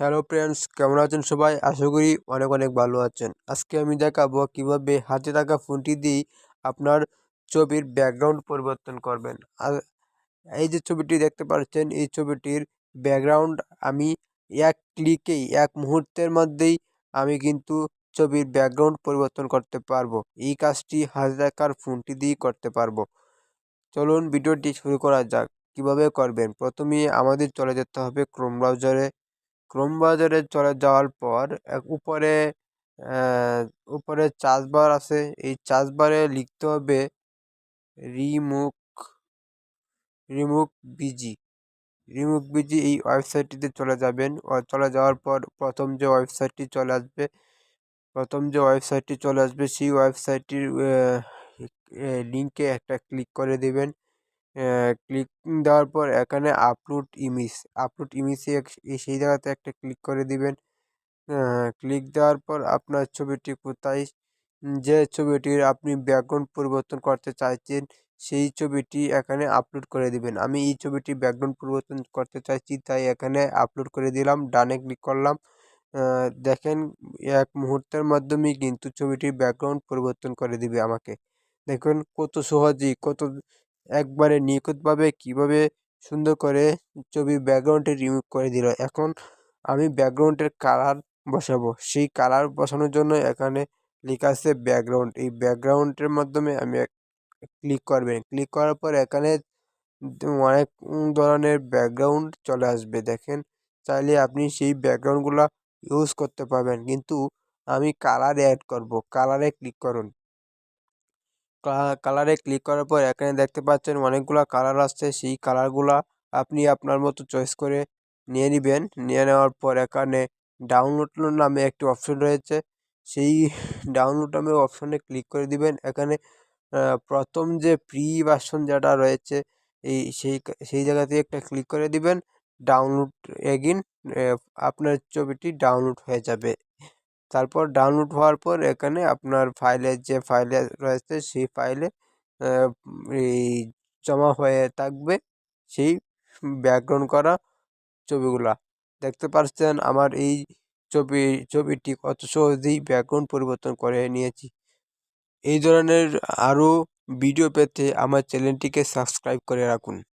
Hello friends, কেমন আছেন সবাই? আশা করি অনেক অনেক ভালো আছেন। আজকে আমি দেখাবো কিভাবে হাতে থাকা ফোনটি দিয়ে আপনার ছবির ব্যাকগ্রাউন্ড পরিবর্তন করবেন। আর এই যে ছবিটি দেখতে পাচ্ছেন, এই ছবিটির ব্যাকগ্রাউন্ড আমি এক ক্লিকেই, এক মুহূর্তের মধ্যেই আমি কিন্তু ছবির ব্যাকগ্রাউন্ড পরিবর্তন করতে পারবো। এই কাজটি হাতে থাকার ফোনটি দিয়েই করতে পারবো। চলুন ভিডিওটি শুরু করা যাক। কিভাবে করবেন? প্রথমে আমাদের চলে যেতে হবে ক্রোম ব্রাউজারে। ক্রোম ব্রাউজারে চলে যাওয়ার পর আহ, উপরে সার্চ বার আছে। এই সার্চ বারে লিখতে হবে remove remove busy. Remove busy এই ওয়েবসাইটটিতে চলে যাবেন। চলে যাওয়ার পর প্রথম যে ওয়েবসাইটটি চলে আসবে সেই ওয়েবসাইটটির লিঙ্কে একটা ক্লিক করে দেবেন। ক্লিক দেওয়ার পর এখানে আপলোড ইমেজে সেই জায়গাতে একটা ক্লিক করে দিবেন। ক্লিক দেওয়ার পর আপনার ছবিটি কোথায়, যে ছবিটির আপনি ব্যাকগ্রাউন্ড পরিবর্তন করতে চাইছেন সেই ছবিটি এখানে আপলোড করে দিবেন। আমি এই ছবিটি ব্যাকগ্রাউন্ড পরিবর্তন করতে চাইছি, তাই এখানে আপলোড করে দিলাম, ডানে ক্লিক করলাম। দেখেন, এক মুহূর্তের মাধ্যমেই কিন্তু ছবিটির ব্যাকগ্রাউন্ড পরিবর্তন করে দিবে আমাকে। দেখুন কত সহজেই, কত একবারে নিখুঁতভাবে কিভাবে সুন্দর করে ছবির ব্যাকগ্রাউন্ডে রিমুভ করে দিল। এখন আমি ব্যাকগ্রাউন্ডের কালার বসাবো। সেই কালার বসানোর জন্য এখানে লেখা আছে ব্যাকগ্রাউন্ড। এই ব্যাকগ্রাউন্ডের মাধ্যমে আমি ক্লিক করবেন। ক্লিক করার পর এখানে অনেক ধরনের ব্যাকগ্রাউন্ড চলে আসবে। দেখেন, চাইলে আপনি সেই ব্যাকগ্রাউন্ডগুলো ইউজ করতে পারবেন, কিন্তু আমি কালার অ্যাড করব। কালারে ক্লিক করুন। কালারে ক্লিক করার পর এখানে দেখতে পাচ্ছেন অনেকগুলা কালার আসছে। সেই কালারগুলা আপনি আপনার মতো চয়েস করে নিয়ে নেবেন। নিয়ে নেওয়ার পর এখানে ডাউনলোড নামে একটি অপশন রয়েছে। সেই ডাউনলোড নামে অপশনে ক্লিক করে দিবেন। এখানে প্রথম যে প্রি ভার্সন যেটা রয়েছে, সেই জায়গাতে একটা ক্লিক করে দিবেন। ডাউনলোড এগিন, আপনার ছবিটি ডাউনলোড হয়ে যাবে। তারপর ডাউনলোড হওয়ার পর এখানে আপনার যে ফাইলে রয়েছে সেই ফাইলে এই জমা হয়ে থাকবে সেই ব্যাকগ্রাউন্ড করা ছবিগুলা। দেখতে পাচ্ছেন আমার এই ছবিটি কত সহজেই ব্যাকগ্রাউন্ড পরিবর্তন করে নিয়েছি। এই ধরনের আরও ভিডিও পেতে আমার চ্যানেলটিকে সাবস্ক্রাইব করে রাখুন।